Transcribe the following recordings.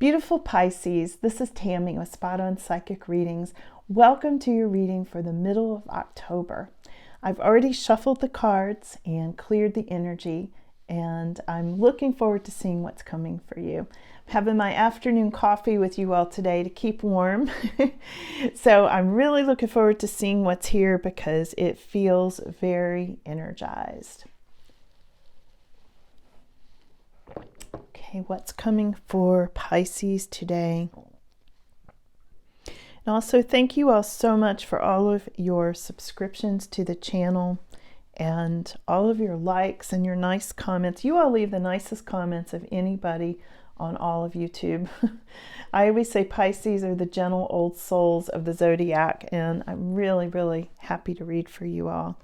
Beautiful Pisces, this is Tammy with Spot On Psychic Readings. Welcome to your reading for the middle of October. I've already shuffled the cards and cleared the energy, and I'm looking forward to seeing what's coming for you. I'm having my afternoon coffee with you all today to keep warm. So I'm really looking forward to seeing what's here because it feels very energized. Okay, what's coming for Pisces today? And also, thank you all so much for all of your subscriptions to the channel and all of your likes and your nice comments. You all leave the nicest comments of anybody on all of YouTube. I always say Pisces are the gentle old souls of the zodiac, and I'm really, really happy to read for you all.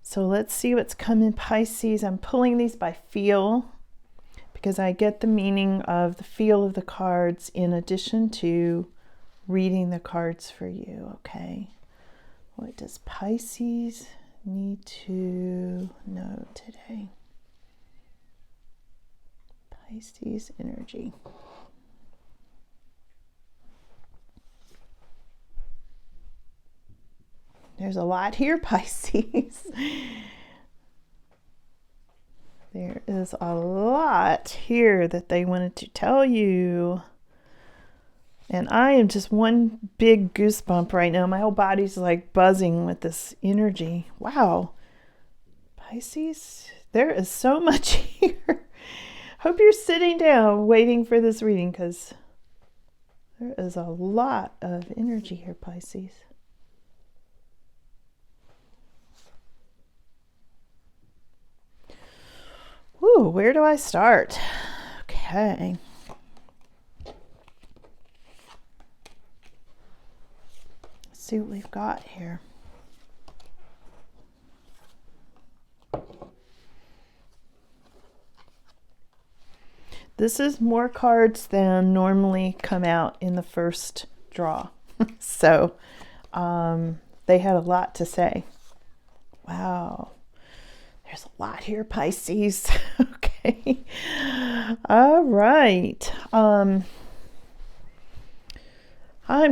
So let's see what's coming, Pisces. I'm pulling these by feel, because I get the meaning of the feel of the cards in addition to reading the cards for you, okay? What does Pisces need to know today? Pisces energy. There's a lot here, Pisces. There is a lot here that they wanted to tell you. And I am just one big goosebump right now. My whole body's like buzzing with this energy. Wow. Pisces, there is so much here. Hope you're sitting down waiting for this reading because there is a lot of energy here, Pisces. Ooh, where do I start? Okay. Let's see what we've got here. This is more cards than normally come out in the first draw. So they had a lot to say. Wow. There's a lot here, Pisces. Okay. All right. I'm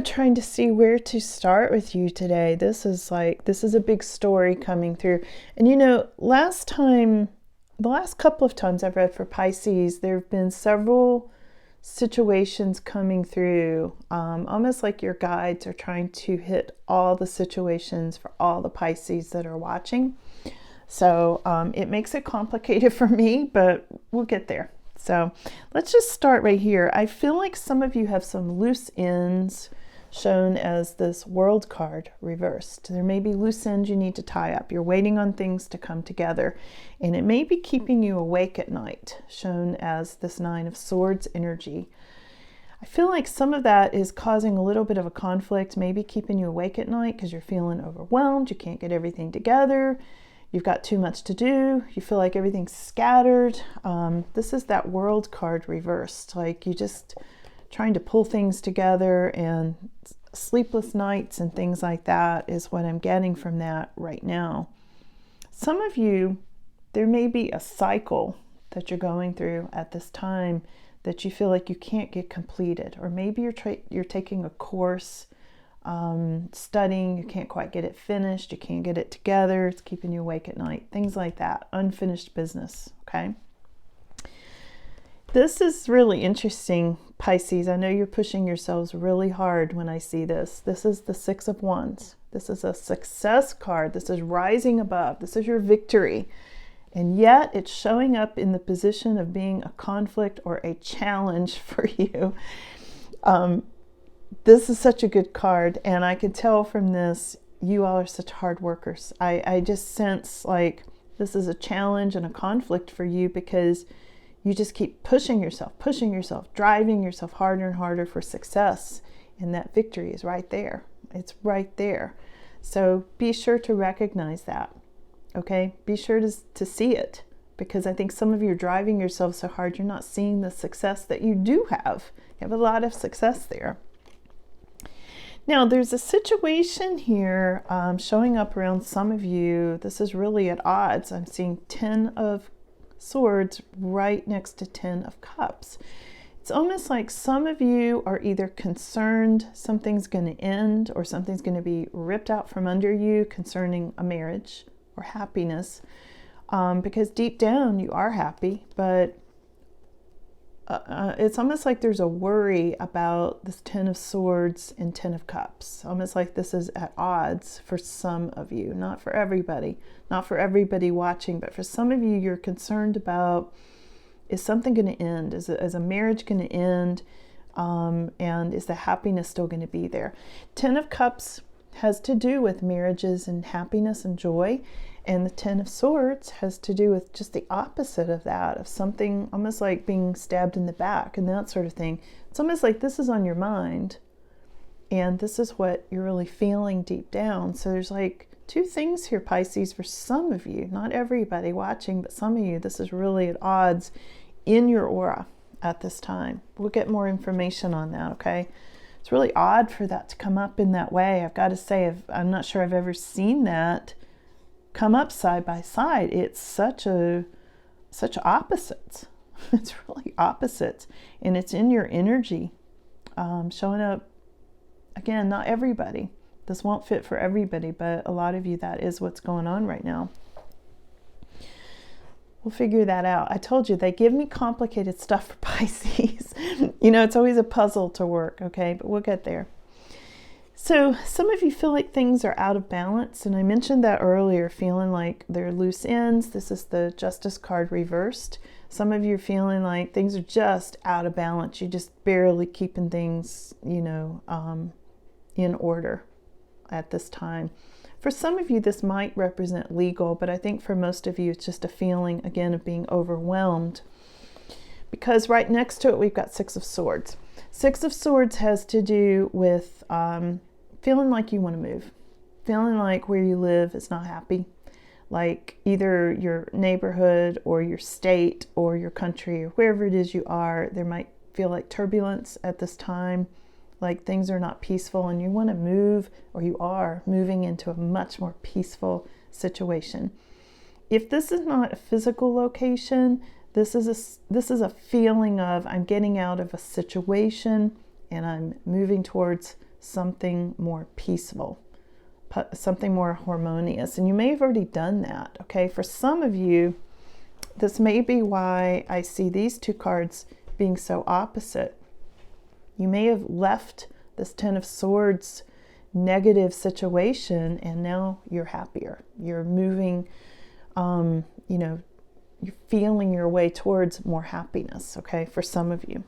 trying to see where to start with you today. This is a big story coming through. And you know, the last couple of times I've read for Pisces, there have been several situations coming through, almost like your guides are trying to hit all the situations for all the Pisces that are watching. So it makes it complicated for me, but we'll get there. So let's just start right here. I feel like some of you have some loose ends shown as this World card reversed. There may be loose ends you need to tie up. You're waiting on things to come together, and it may be keeping you awake at night, shown as this Nine of Swords energy. I feel like some of that is causing a little bit of a conflict, maybe keeping you awake at night because you're feeling overwhelmed. You can't get everything together. You've got too much to do. You feel like everything's scattered. This is that World card reversed. Like you just trying to pull things together, and sleepless nights and things like that is what I'm getting from that right now. Some of you, there may be a cycle that you're going through at this time that you feel like you can't get completed. Or maybe you're taking a course, studying, you can't quite get it finished, you can't get it together, it's keeping you awake at night, things like that, unfinished business, okay? This is really interesting, Pisces. I know you're pushing yourselves really hard when I see this. This is the Six of Wands. This is a success card. This is rising above. This is your victory. And yet it's showing up in the position of being a conflict or a challenge for you. This is such a good card, and I can tell from this, you all are such hard workers. I just sense like this is a challenge and a conflict for you because you just keep pushing yourself, driving yourself harder and harder for success, and that victory is right there. It's right there. So be sure to recognize that, okay? Be sure to see it, because I think some of you are driving yourself so hard you're not seeing the success that you do have. You have a lot of success there. Now, there's a situation here showing up around some of you. This is really at odds. I'm seeing 10 of Swords right next to 10 of Cups. It's almost like some of you are either concerned something's going to end or something's going to be ripped out from under you concerning a marriage or happiness, because deep down you are happy, but it's almost like there's a worry about this Ten of Swords and Ten of Cups. Almost like this is at odds for some of you, not for everybody watching, but for some of you, you're concerned about, is something going to end? Is a marriage going to end? And is the happiness still going to be there? Ten of Cups has to do with marriages and happiness and joy. And the Ten of Swords has to do with just the opposite of that, of something almost like being stabbed in the back and that sort of thing. It's almost like this is on your mind and this is what you're really feeling deep down. So there's like two things here, Pisces, for some of you, not everybody watching, but some of you, this is really at odds in your aura at this time. We'll get more information on that, okay? It's really odd for that to come up in that way. I've got to say, I'm not sure I've ever seen that come up side by side. It's such opposites. It's really opposites, and it's in your energy, showing up. Again, not everybody. This won't fit for everybody, but a lot of you, that is what's going on right now. We'll figure that out. I told you, they give me complicated stuff for Pisces. You know, it's always a puzzle to work, okay? But we'll get there. So some of you feel like things are out of balance, and I mentioned that earlier, feeling like they're loose ends. This is the Justice card reversed. Some of you are feeling like things are just out of balance. You're just barely keeping things, you know, in order at this time. For some of you, this might represent legal, but I think for most of you, it's just a feeling, again, of being overwhelmed. Because right next to it, we've got Six of Swords. Six of Swords has to do with feeling like you want to move, feeling like where you live is not happy, like either your neighborhood or your state or your country or wherever it is you are, there might feel like turbulence at this time, like things are not peaceful, and you want to move, or you are moving into a much more peaceful situation. If this is not a physical location, this is a feeling of, I'm getting out of a situation and I'm moving towards something more peaceful, something more harmonious. And you may have already done that, okay? For some of you, this may be why I see these two cards being so opposite. You may have left this Ten of Swords negative situation and now you're happier. You're moving, you know, you're feeling your way towards more happiness, okay, for some of you.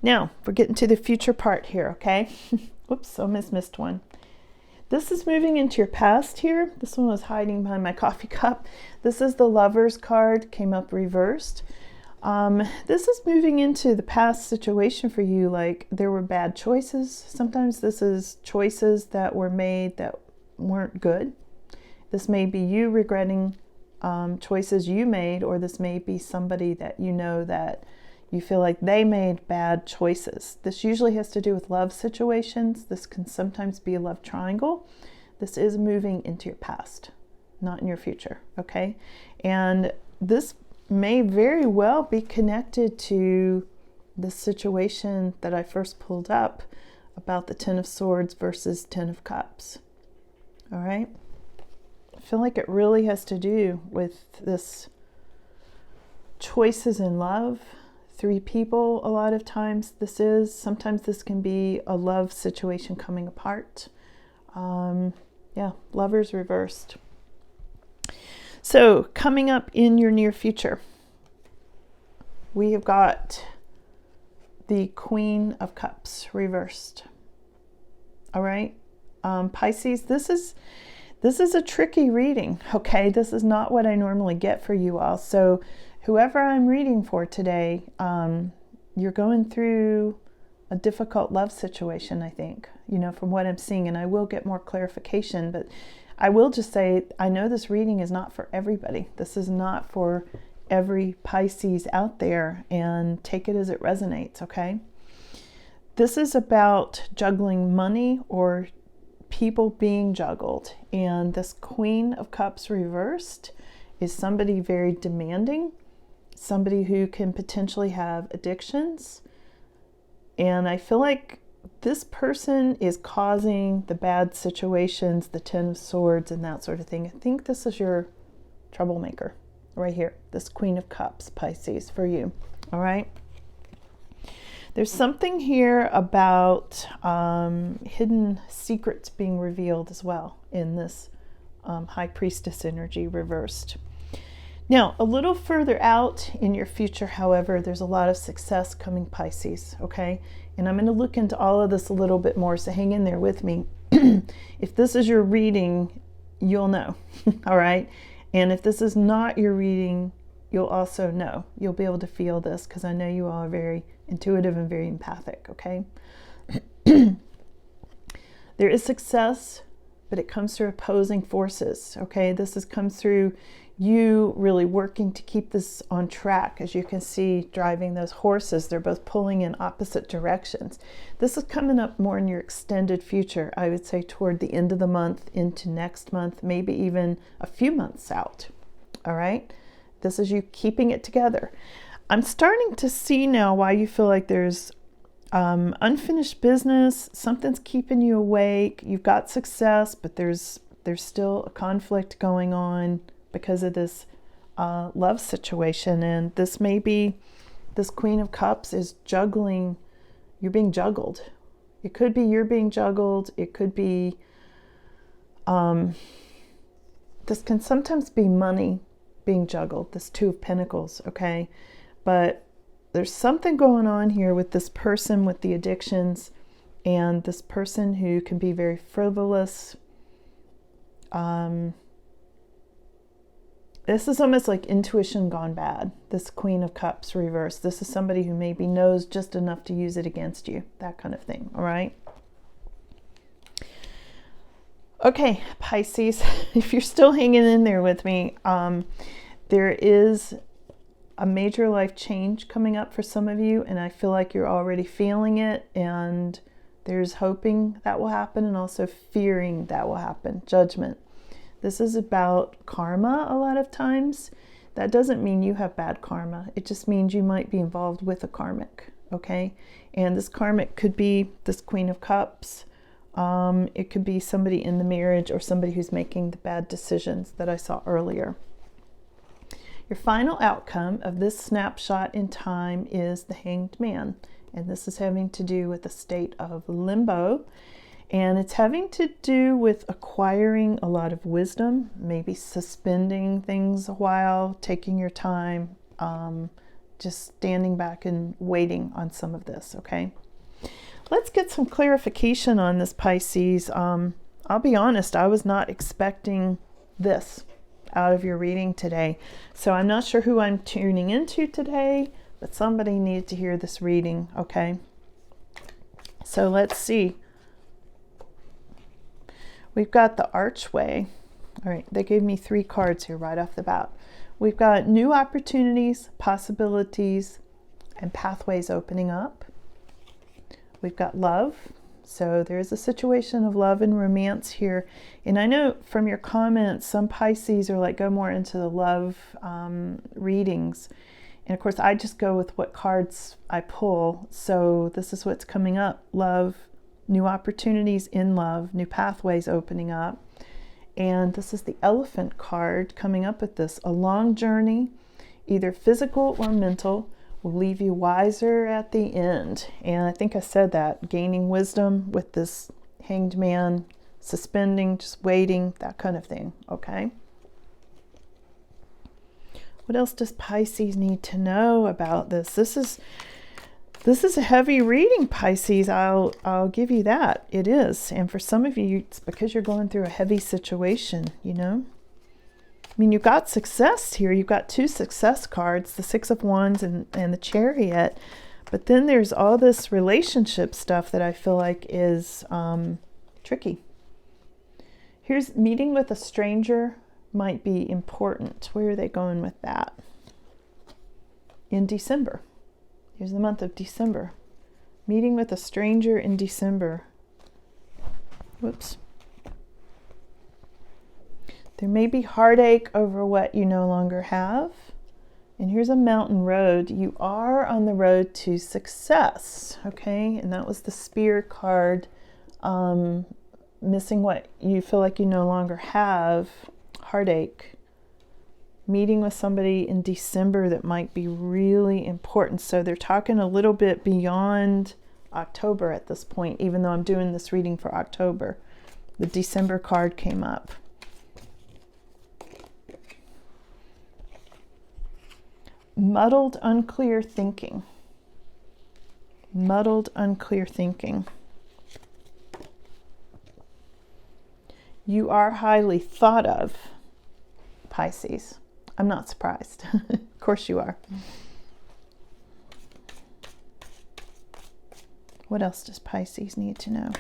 Now, we're getting to the future part here, okay? Whoops, almost missed one. This is moving into your past here. This one was hiding behind my coffee cup. This is the Lovers card, came up reversed. This is moving into the past situation for you, like there were bad choices. Sometimes this is choices that were made that weren't good. This may be you regretting choices you made, or this may be somebody that you know that you feel like they made bad choices. This usually has to do with love situations. This can sometimes be a love triangle. This is moving into your past, not in your future, okay? And this may very well be connected to the situation that I first pulled up about the Ten of Swords versus Ten of Cups, all right? I feel like it really has to do with this choices in love. Three people, a lot of times this is. Sometimes this can be a love situation coming apart. Yeah, Lovers reversed. So coming up in your near future, we have got the Queen of Cups reversed. All right, Pisces, this is a tricky reading, okay? This is not what I normally get for you all. So whoever I'm reading for today, you're going through a difficult love situation, I think, you know, from what I'm seeing, and I will get more clarification, but I will just say, I know this reading is not for everybody. This is not for every Pisces out there, and take it as it resonates, okay? This is about juggling money or people being juggled, and this Queen of Cups reversed is somebody very demanding, somebody who can potentially have addictions. And I feel like this person is causing the bad situations, the Ten of Swords and that sort of thing. I think this is your troublemaker right here, this Queen of Cups, Pisces, for you. All right. There's something here about hidden secrets being revealed as well in this High Priestess energy reversed. Now, a little further out in your future, however, there's a lot of success coming, Pisces, okay? And I'm going to look into all of this a little bit more, so hang in there with me. If this is your reading, you'll know, all right? And if this is not your reading, you'll also know. You'll be able to feel this, because I know you all are very intuitive and very empathic, okay? There is success, but it comes through opposing forces, okay? This comes through you really working to keep this on track. As you can see, driving those horses, they're both pulling in opposite directions. This is coming up more in your extended future, I would say toward the end of the month into next month, maybe even a few months out, all right? This is you keeping it together. I'm starting to see now why you feel like there's unfinished business. Something's keeping you awake. You've got success, but there's still a conflict going on because of this love situation. And this may be, this Queen of Cups is juggling. You're being juggled. It could be you're being juggled. It could be, this can sometimes be money being juggled, this Two of Pentacles, okay? But there's something going on here with this person with the addictions and this person who can be very frivolous. This is almost like intuition gone bad, this Queen of Cups reversed. This is somebody who maybe knows just enough to use it against you, that kind of thing, all right? Okay, Pisces, if you're still hanging in there with me, there is a major life change coming up for some of you, and I feel like you're already feeling it, and there's hoping that will happen and also fearing that will happen. Judgment. This is about karma a lot of times. That doesn't mean you have bad karma. It just means you might be involved with a karmic, okay? And this karmic could be this Queen of Cups. It could be somebody in the marriage or somebody who's making the bad decisions that I saw earlier. Your final outcome of this snapshot in time is the Hanged Man. And this is having to do with a state of limbo. And it's having to do with acquiring a lot of wisdom, maybe suspending things a while, taking your time, just standing back and waiting on some of this, okay? Let's get some clarification on this, Pisces. I'll be honest, I was not expecting this out of your reading today. So I'm not sure who I'm tuning into today, but somebody needed to hear this reading, okay? So let's see. We've got the Archway. All right, they gave me 3 cards here right off the bat. We've got new opportunities, possibilities, and pathways opening up. We've got love. So there's a situation of love and romance here. And I know from your comments, some Pisces are like, go more into the love readings. And of course, I just go with what cards I pull. So this is what's coming up. Love, new opportunities in love, new pathways opening up. And this is the Elephant card coming up with this. A long journey, either physical or mental, will leave you wiser at the end. And I think I said that, gaining wisdom with this Hanged Man, suspending, just waiting, that kind of thing, okay? What else does Pisces need to know about this? This is a heavy reading, Pisces. I'll give you that. It is. And for some of you, it's because you're going through a heavy situation, you know? I mean, you've got success here. You've got 2 success cards, the 6 of Wands and the Chariot. But then there's all this relationship stuff that I feel like is tricky. Here's meeting with a stranger might be important. Where are they going with that? In December. Here's the month of December. Meeting with a stranger in December. Whoops. There may be heartache over what you no longer have. And here's a mountain road. You are on the road to success, okay? And that was the Spear card. Missing what you feel like you no longer have, heartache. Meeting with somebody in December that might be really important. So they're talking a little bit beyond October at this point, even though I'm doing this reading for October. The December card came up. Muddled, unclear thinking. Muddled, unclear thinking. You are highly thought of, Pisces. I'm not surprised. Of course you are. What else does Pisces need to know?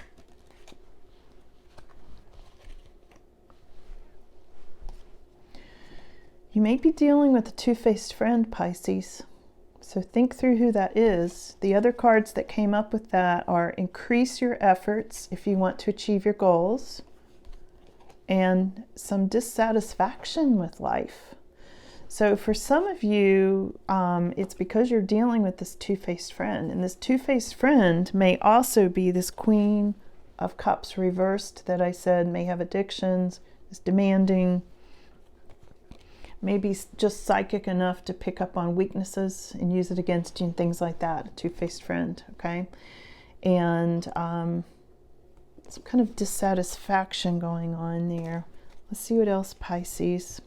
You may be dealing with a two-faced friend, Pisces. So think through who that is. The other cards that came up with that are increase your efforts if you want to achieve your goals, and some dissatisfaction with life. So for some of you, it's because you're dealing with this two-faced friend. And this two-faced friend may also be this Queen of Cups reversed that I said may have addictions, is demanding, maybe just psychic enough to pick up on weaknesses and use it against you and things like that. A two-faced friend, okay? And some kind of dissatisfaction going on there. Let's see what else, Pisces.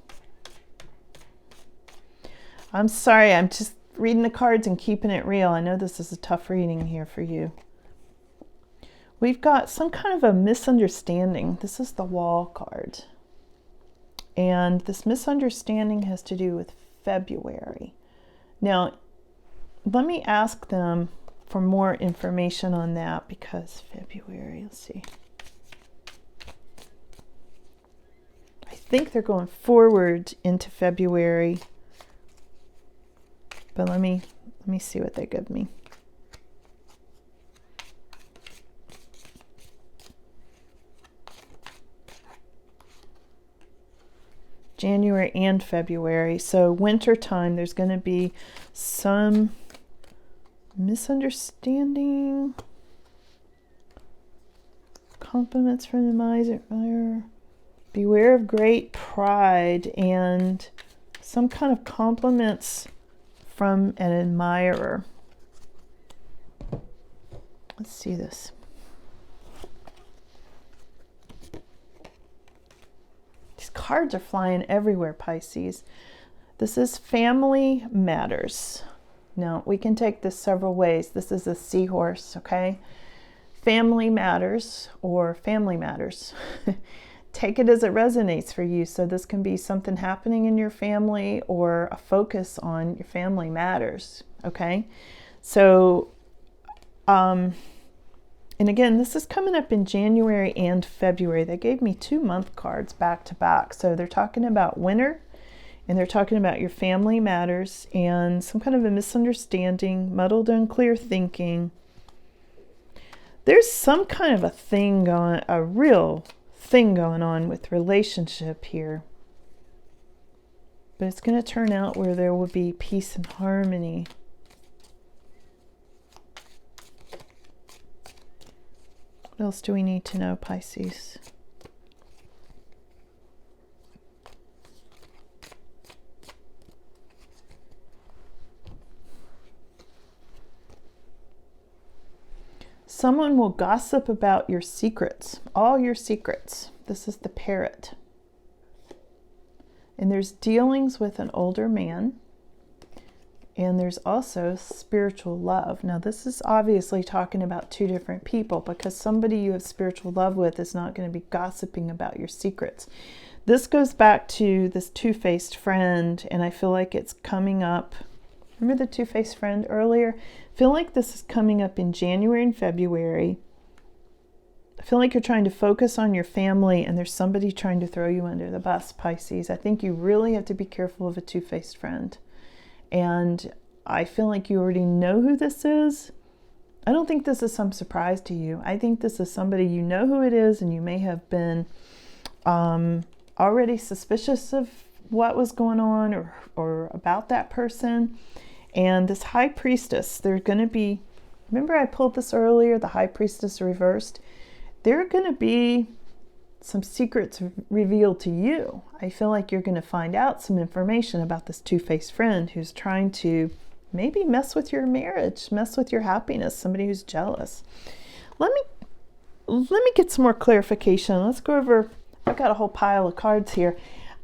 I'm sorry, I'm just reading the cards and keeping it real. I know this is a tough reading here for you. We've got some kind of a misunderstanding. This is the Wall card. And this misunderstanding has to do with February. Now, let me ask them for more information on that, because February, let's see. I think they're going forward into February. But let me see what they give me. January and February. So winter time, there's going to be some misunderstanding. Compliments from the miser. Beware of great pride, and some kind of compliments from an admirer. Let's see this. These cards are flying everywhere, Pisces. This is family matters. Now, we can take this several ways. This is a seahorse, okay? Family matters or family matters. Take it as it resonates for you. So this can be something happening in your family or a focus on your family matters, okay? So, and again, this is coming up in January and February. They gave me 2-month cards back to back. So they're talking about winter, and they're talking about your family matters and some kind of a misunderstanding, muddled, unclear thinking. There's some kind of a thing going, a real thing going on with relationship here. But it's going to turn out where there will be peace and harmony. What else do we need to know, Pisces? Someone will gossip about your secrets, all your secrets. This is the Parrot. And there's dealings with an older man. And there's also spiritual love. Now, this is obviously talking about two different people, because somebody you have spiritual love with is not going to be gossiping about your secrets. This goes back to this two-faced friend, and I feel like it's coming up. Remember the two-faced friend earlier? I feel like this is coming up in January and February. I feel like you're trying to focus on your family, and there's somebody trying to throw you under the bus, Pisces. I think you really have to be careful of a two-faced friend. And I feel like you already know who this is. I don't think this is some surprise to you. I think this is somebody you know who it is, and you may have been already suspicious of what was going on or about that person. And this high priestess, they're going to be, remember I pulled this earlier, the high priestess reversed. There are going to be some secrets revealed to you. I feel like you're going to find out some information about this two-faced friend who's trying to maybe mess with your marriage, mess with your happiness, somebody who's jealous. Let me get some more clarification. Let's go over, I've got a whole pile of cards here.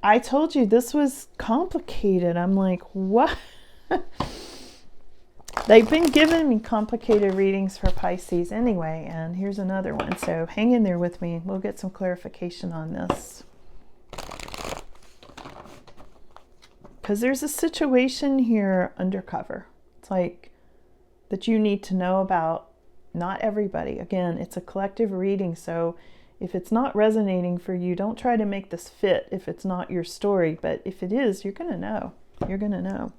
I told you this was complicated. I'm like, what? They've been giving me complicated readings for Pisces anyway, and here's another one. So hang in there with me. We'll get some clarification on this. Because there's a situation here undercover. It's like that you need to know about. Not everybody. Again, it's a collective reading, so if it's not resonating for you, don't try to make this fit if it's not your story. But if it is, you're going to know. You're going to know.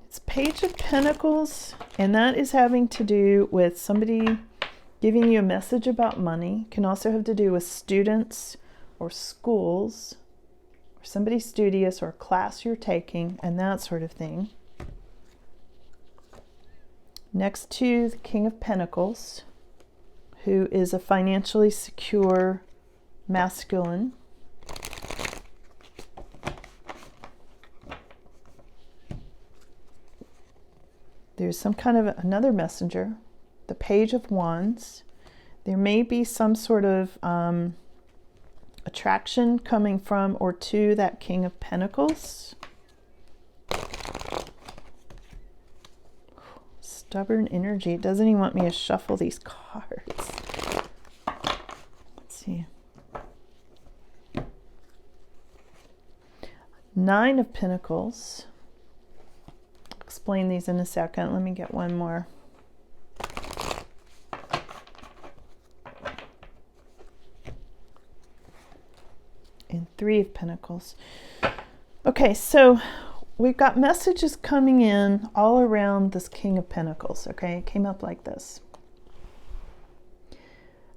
It's Page of Pentacles, and that is having to do with somebody giving you a message about money. Can also have to do with students or schools, or somebody studious or a class you're taking, and that sort of thing. Next to the King of Pentacles, who is a financially secure masculine. There's some kind of another messenger, the Page of Wands. There may be some sort of attraction coming from or to that King of Pentacles. Stubborn energy. It doesn't even want me to shuffle these cards. Let's see. 9 of Pentacles. Explain these in a second. Let me get one more. And 3 of Pentacles. Okay, so we've got messages coming in all around this King of Pentacles, okay? It came up like this.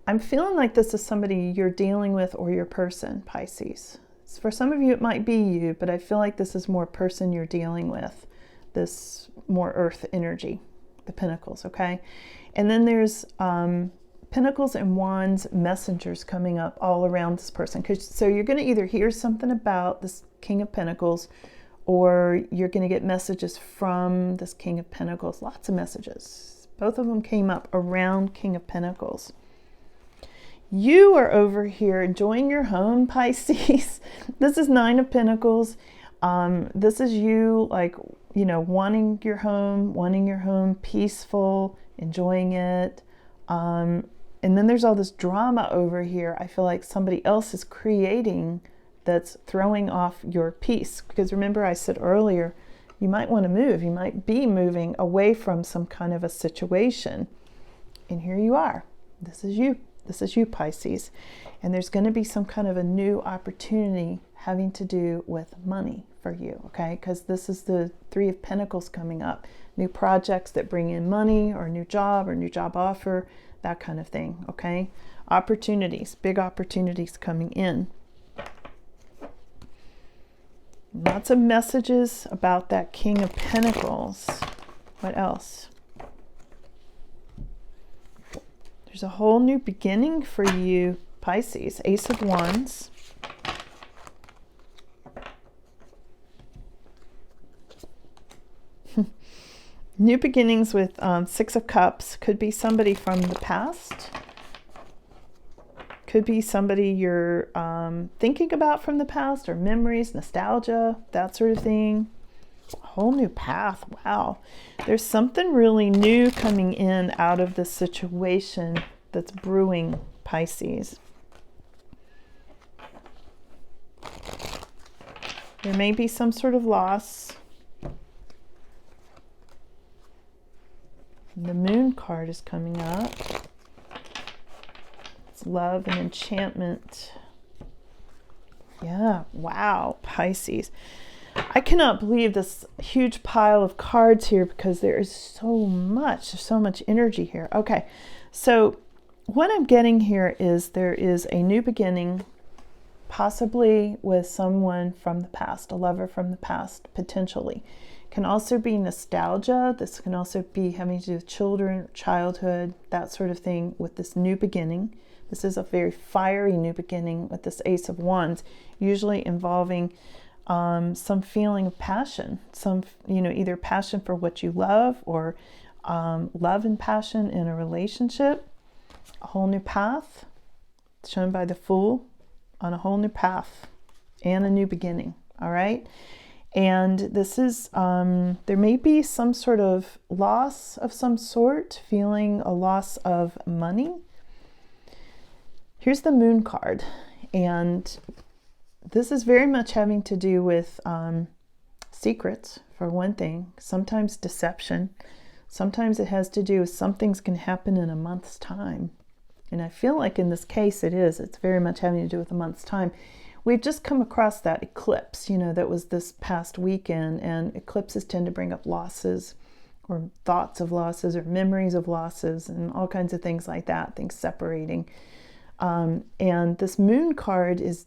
I'm feeling like this is somebody you're dealing with or your person, Pisces. For some of you, it might be you, but I feel like this is more person you're dealing with. This more earth energy, the Pentacles, okay? And then there's Pentacles and Wands messengers coming up all around this person. So you're going to either hear something about this King of Pentacles, or you're going to get messages from this King of Pentacles. Lots of messages. Both of them came up around King of Pentacles. You are over here enjoying your home, Pisces. This is 9 of Pentacles. This is you, like, you know, wanting your home peaceful, enjoying it. And then there's all this drama over here. I feel like somebody else is creating that's throwing off your peace. Because remember I said earlier, you might want to move. You might be moving away from some kind of a situation. And here you are. This is you. This is you, Pisces. And there's going to be some kind of a new opportunity having to do with money for you, okay? Because this is the 3 of Pentacles coming up. New projects that bring in money, or new job offer, that kind of thing, okay? Opportunities, big opportunities coming in. Lots of messages about that King of Pentacles. What else? There's a whole new beginning for you, Pisces. Ace of Wands. New beginnings with 6 of Cups. Could be somebody from the past. Could be somebody you're thinking about from the past, or memories, nostalgia, that sort of thing. A whole new path. Wow. There's something really new coming in out of this situation that's brewing, Pisces. There may be some sort of loss. The Moon card is coming up. It's love and enchantment. Yeah, wow, Pisces. I cannot believe this huge pile of cards here, because there is so much energy here. Okay, so what I'm getting here is there is a new beginning, possibly with someone from the past, a lover from the past, potentially. Can also be nostalgia. This can also be having to do with children, childhood, that sort of thing with this new beginning. This is a very fiery new beginning with this Ace of Wands, usually involving some feeling of passion, either passion for what you love or love and passion in a relationship. A whole new path shown by the Fool, on a whole new path and a new beginning. All right. And this is, there may be some sort of loss of some sort, feeling a loss of money. Here's the Moon card. And this is very much having to do with secrets, for one thing, sometimes deception. Sometimes it has to do with something's going to happen in a month's time. And I feel like in this case it is. It's very much having to do with a month's time. We've just come across that eclipse, that was this past weekend, and eclipses tend to bring up losses or thoughts of losses or memories of losses and all kinds of things like that, things separating. And this Moon card is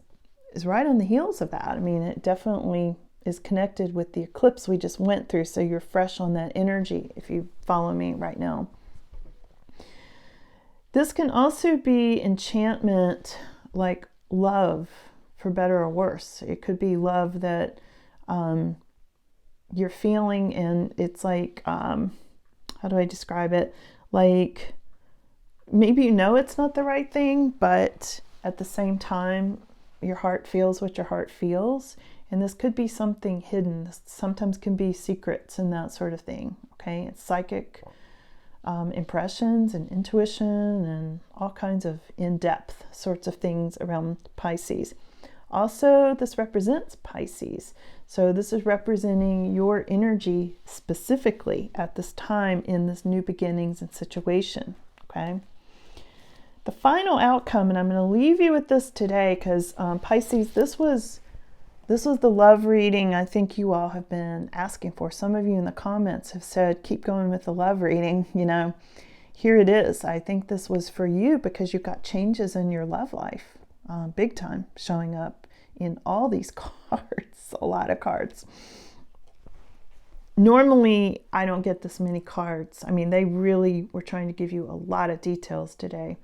right on the heels of that. I mean, it definitely is connected with the eclipse we just went through, so you're fresh on that energy if you follow me right now. This can also be enchantment, like love, for better or worse. It could be love that you're feeling, and it's like, how do I describe it? Like, maybe it's not the right thing, but at the same time, your heart feels what your heart feels. And this could be something hidden. This sometimes can be secrets and that sort of thing. Okay, it's psychic impressions and intuition and all kinds of in-depth sorts of things around Pisces. Also, this represents Pisces. So this is representing your energy specifically at this time in this new beginnings and situation. Okay. The final outcome, and I'm going to leave you with this today because Pisces, this was the love reading I think you all have been asking for. Some of you in the comments have said, keep going with the love reading. Here it is. I think this was for you because you've got changes in your love life, big time, showing up in all these cards, a lot of cards. Normally, I don't get this many cards. I mean, they really were trying to give you a lot of details today.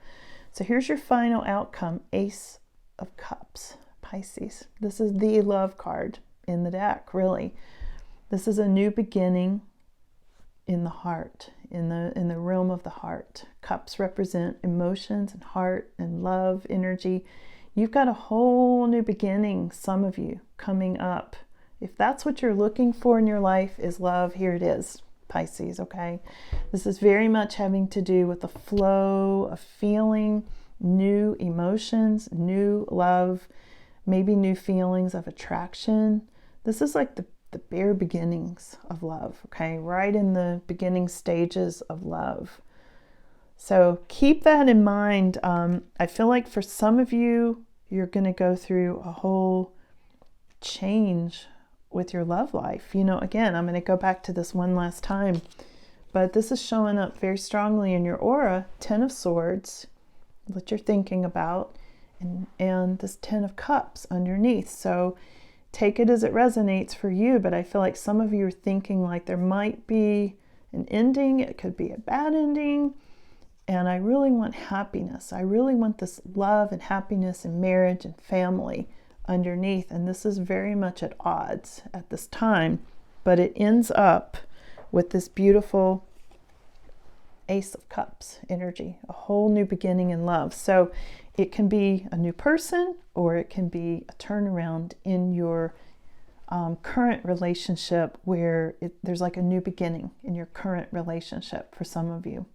So here's your final outcome, Ace of Cups. Pisces. This is the love card in the deck, really. This is a new beginning in the heart, in the realm of the heart. Cups represent emotions and heart and love, energy. You've got a whole new beginning, some of you, coming up. If that's what you're looking for in your life is love, here it is, Pisces, okay? This is very much having to do with the flow of feeling, new emotions, new love, maybe new feelings of attraction. This is like the bare beginnings of love, okay? Right in the beginning stages of love. So keep that in mind. I feel like for some of you, you're going to go through a whole change with your love life. Again, I'm going to go back to this one last time, but this is showing up very strongly in your aura. 10 of Swords, what you're thinking about, and this 10 of Cups underneath. So take it as it resonates for you, but I feel like some of you are thinking like there might be an ending. It could be a bad ending. And I really want happiness. I really want this love and happiness and marriage and family underneath. And this is very much at odds at this time, but it ends up with this beautiful Ace of Cups energy, a whole new beginning in love. So it can be a new person, or it can be a turnaround in your current relationship where there's like a new beginning in your current relationship for some of you.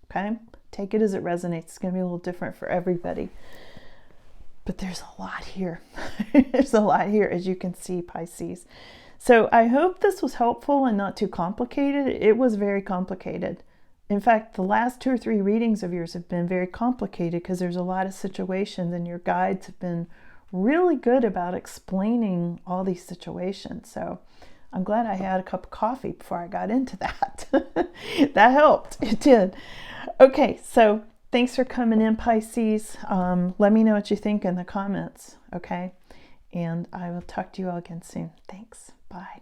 Okay? Take it as it resonates. It's going to be a little different for everybody. But there's a lot here. There's a lot here, as you can see, Pisces. So I hope this was helpful and not too complicated. It was very complicated. In fact, the last 2 or 3 readings of yours have been very complicated because there's a lot of situations, and your guides have been really good about explaining all these situations. So I'm glad I had a cup of coffee before I got into that. That helped. It did. Okay, so Thanks for coming in, Pisces. Let me know what you think in the comments, okay? And I will talk to you all again soon. Thanks. Bye.